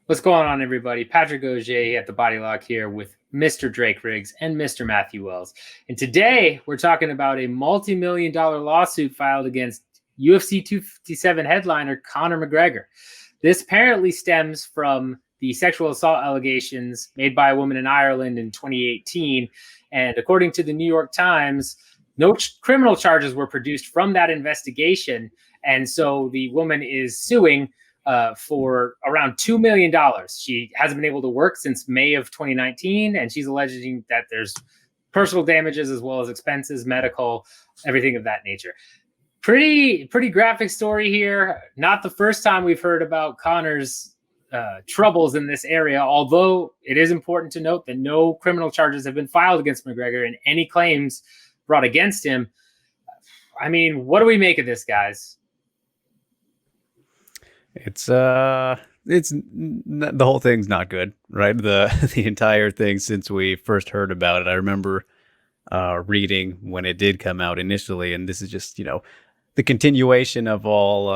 What's going on, everybody? Patrick Auger at the Body Lock here with Mr. Drake Riggs and Mr. Matthew Wells. And today we're talking about a multi-million-dollar lawsuit filed against UFC 257 headliner Conor McGregor. This apparently stems from the sexual assault allegations made by a woman in Ireland in 2018. And according to the New York Times, no criminal charges were produced from that investigation. And so the woman is suing for around $2 million. She hasn't been able to work since May of 2019, and she's alleging that there's personal damages as well as expenses, medical, everything of that nature. Pretty graphic story here. Not the first time we've heard about Conor's troubles in this area, although it is important to note that no criminal charges have been filed against McGregor and any claims brought against him. I mean, what do we make of this, guys? The whole thing's not good, right? The entire thing since we first heard about it. I remember reading when it did come out initially, and this is just the continuation of all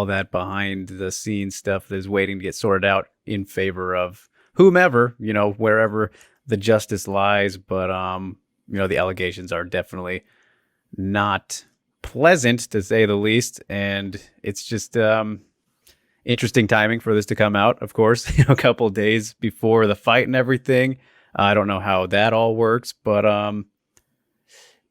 that behind the scenes stuff that is waiting to get sorted out in favor of whomever, wherever the justice lies. But the allegations are definitely not pleasant, to say the least, and it's just interesting timing for this to come out, of course, a couple of days before the fight and everything. I don't know how that all works, but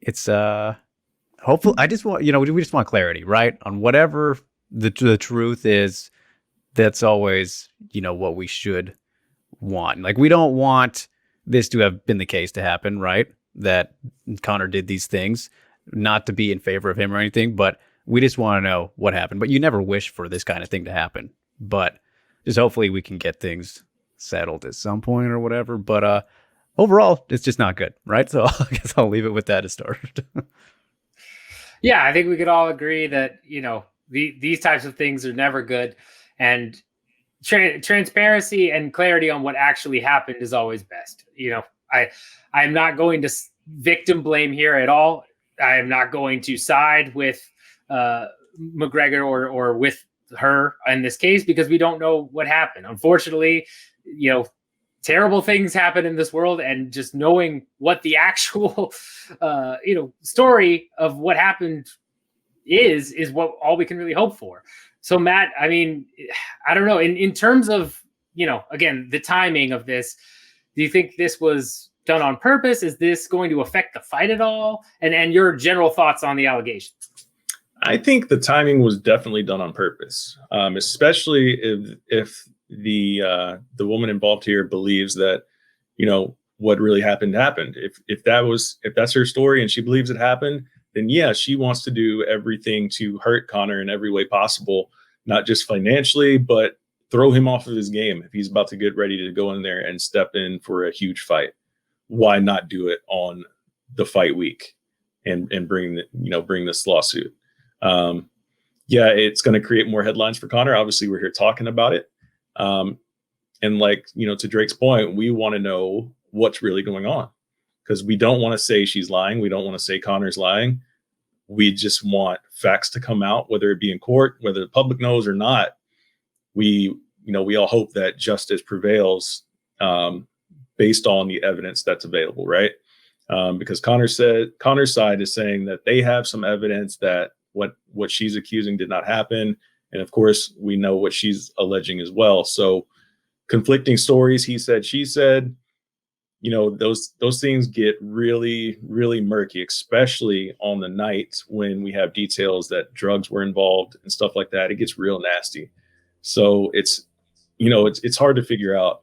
it's hopeful. I just want, we just want clarity, right? On whatever the truth is. That's always, what we should want. Like, we don't want this to have been the case to happen, right? That Conor did these things, not to be in favor of him or anything, but we just want to know what happened. But you never wish for this kind of thing to happen. But just hopefully we can get things settled at some point or whatever. But overall, it's just not good, right? So I guess I'll leave it with that to start. Yeah, I think we could all agree that, these types of things are never good. And transparency and clarity on what actually happened is always best. I'm not going to victim blame here at all. I am not going to side with McGregor or with her in this case, because we don't know what happened. Unfortunately, terrible things happen in this world, and just knowing what the actual story of what happened is what all we can really hope for. So Matt, I mean, I don't know, in terms of again, the timing of this, do you think this was done on purpose? Is this going to affect the fight at all? And your general thoughts on the allegations? I think the timing was definitely done on purpose, especially if the woman involved here believes that what really happened. If that's her story and she believes it happened, then yeah, she wants to do everything to hurt Conor in every way possible, not just financially, but throw him off of his game. If he's about to get ready to go in there and step in for a huge fight, why not do it on the fight week and bring this lawsuit? Yeah, it's going to create more headlines for Conor. Obviously, we're here talking about it. And to Drake's point, we want to know what's really going on, because we don't want to say she's lying. We don't want to say Conor's lying. We just want facts to come out, whether it be in court, whether the public knows or not. We all hope that justice prevails, based on the evidence that's available, right? Because Connor's side is saying that they have some evidence that what she's accusing did not happen. And of course, we know what she's alleging as well. So conflicting stories, he said, she said, those things get really, really murky, especially on the night when we have details that drugs were involved and stuff like that. It gets real nasty. So it's hard to figure out.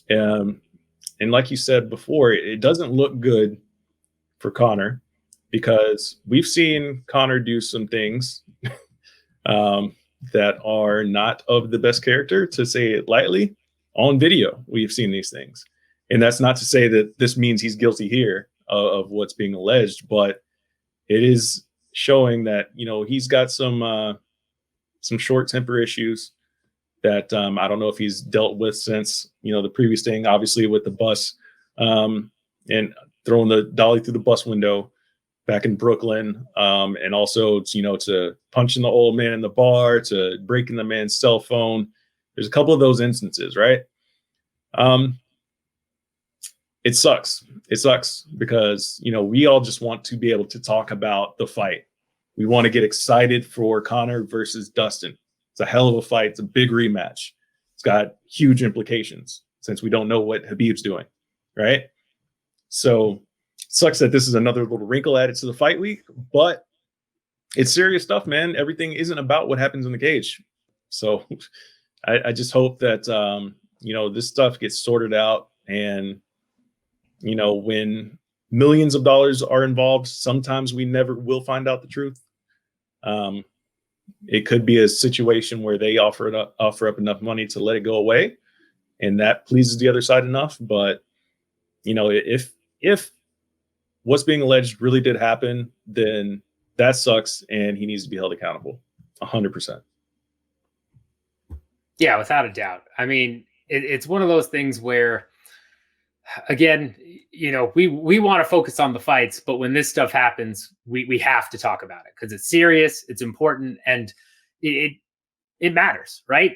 And like you said before, it doesn't look good for Conor, because we've seen Conor do some things that are not of the best character, to say it lightly. On video, we've seen these things. And that's not to say that this means he's guilty here of what's being alleged, but it is showing that, he's got some short temper issues that I don't know if he's dealt with since, the previous thing, obviously with the bus and throwing the dolly through the bus window back in Brooklyn, and also, to punching the old man in the bar, to breaking the man's cell phone. There's a couple of those instances, right? It sucks. It sucks because, we all just want to be able to talk about the fight. We want to get excited for Conor versus Dustin. It's a hell of a fight. It's a big rematch. It's got huge implications since we don't know what Khabib's doing, right? So it sucks that this is another little wrinkle added to the fight week, but it's serious stuff, man. Everything isn't about what happens in the cage. So I just hope that, this stuff gets sorted out. And, when millions of dollars are involved, sometimes we never will find out the truth. It could be a situation where they offer up enough money to let it go away, and that pleases the other side enough. But, if what's being alleged really did happen, then that sucks, and he needs to be held accountable 100%. Yeah, without a doubt. I mean, it's one of those things where, again, we want to focus on the fights, but when this stuff happens, we have to talk about it because it's serious, it's important, and it matters, right?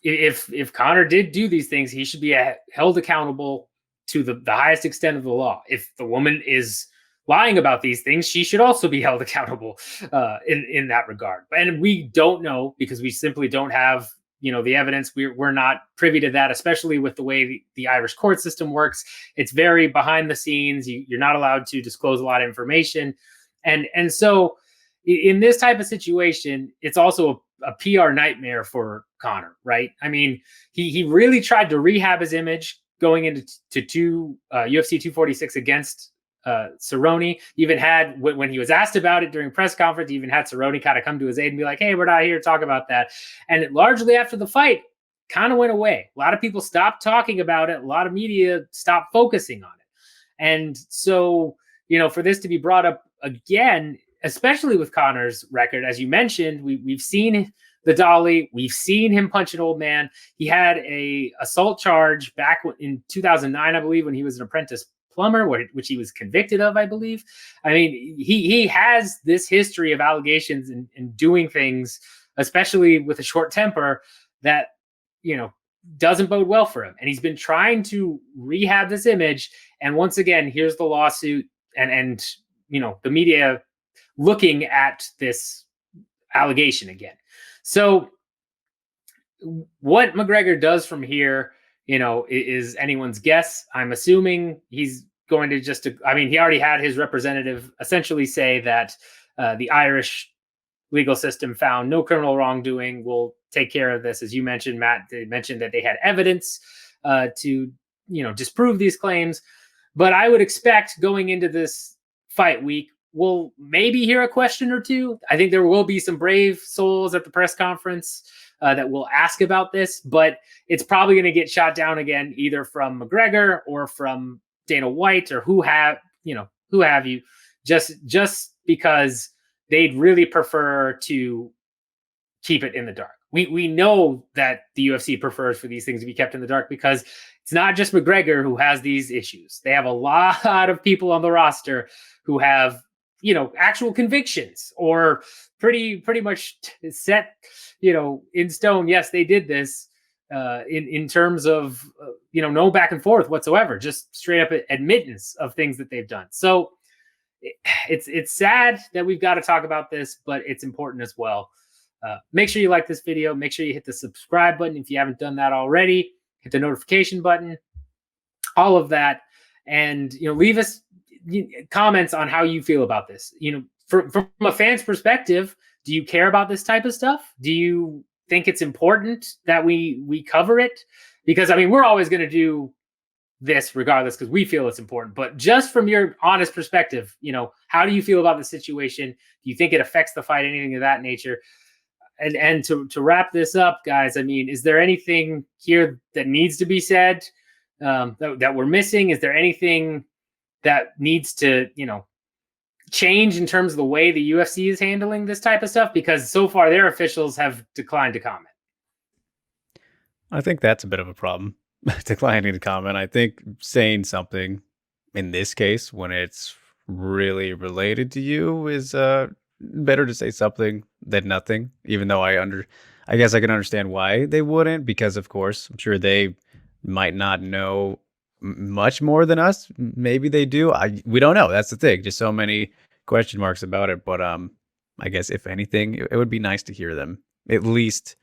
If Conor did do these things, he should be held accountable to the highest extent of the law. If the woman is lying about these things, she should also be held accountable in that regard. And we don't know because we simply don't have the evidence. We're not privy to that, especially with the way the Irish court system works. It's very behind the scenes. You're not allowed to disclose a lot of information. And so in this type of situation, it's also a PR nightmare for Conor, right? I mean, he really tried to rehab his image going into UFC 246 against Cerrone. Even had, when he was asked about it during press conference, even had Cerrone kind of come to his aid and be like, hey, we're not here to talk about that. And largely after the fight, kind of went away. A lot of people stopped talking about it. A lot of media stopped focusing on it. And so, for this to be brought up again, especially with Conor's record, as you mentioned, we've seen the dolly, we've seen him punch an old man. He had a assault charge back in 2009, I believe, when he was an apprentice plumber, which he was convicted of, I believe. I mean, he has this history of allegations and doing things, especially with a short temper, that, doesn't bode well for him. And he's been trying to rehab this image. And once again, here's the lawsuit and the media looking at this allegation again. So what McGregor does from here, is anyone's guess. I'm assuming he's going to he already had his representative essentially say that the Irish legal system found no criminal wrongdoing. We'll take care of this. As you mentioned, Matt, they mentioned that they had evidence to, disprove these claims. But I would expect going into this fight week, we'll maybe hear a question or two. I think there will be some brave souls at the press conference that will ask about this, but it's probably going to get shot down again, either from McGregor or from Dana White or who have you, just because they'd really prefer to keep it in the dark. We know that the UFC prefers for these things to be kept in the dark because it's not just McGregor who has these issues. They have a lot of people on the roster who have, actual convictions or pretty much set, in stone. Yes, they did this in terms of, no back and forth whatsoever, just straight up admittance of things that they've done. So it's sad that we've got to talk about this, but it's important as well. Make sure you like this video. Make sure you hit the subscribe button if you haven't done that already. Hit the notification button, all of that. And, leave us comments on how you feel about this. From a fan's perspective, do you care about this type of stuff? Do you think it's important that we cover it? Because, we're always going to do this regardless because we feel it's important. But just from your honest perspective, how do you feel about the situation? Do you think it affects the fight, anything of that nature? And to wrap this up, guys, is there anything here that needs to be said that we're missing? Is there anything that needs to, change in terms of the way the UFC is handling this type of stuff? Because so far their officials have declined to comment. I think that's a bit of a problem, declining to comment. I think saying something in this case, when it's really related to you, is better to say something than nothing, even though I I guess I can understand why they wouldn't, because of course, I'm sure they might not know much more than us. Maybe they do. We don't know. That's the thing. Just so many question marks about it. But I guess if anything, it would be nice to hear them at least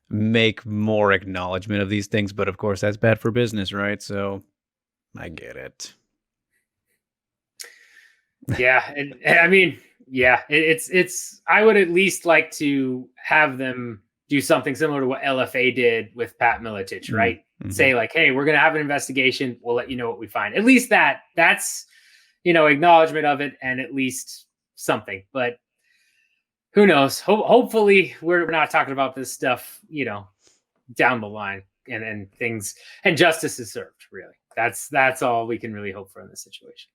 make more acknowledgement of these things. But of course, that's bad for business, right? So I get it. Yeah, and I mean, yeah, it's. I would at least like to have them do something similar to what LFA did with Pat Miletich, right? Mm-hmm. Say like, hey, we're gonna have an investigation. We'll let you know what we find. At least that's acknowledgement of it, and at least something. But who knows? Hopefully, we're not talking about this stuff, down the line, and things, and justice is served. Really, that's all we can really hope for in this situation.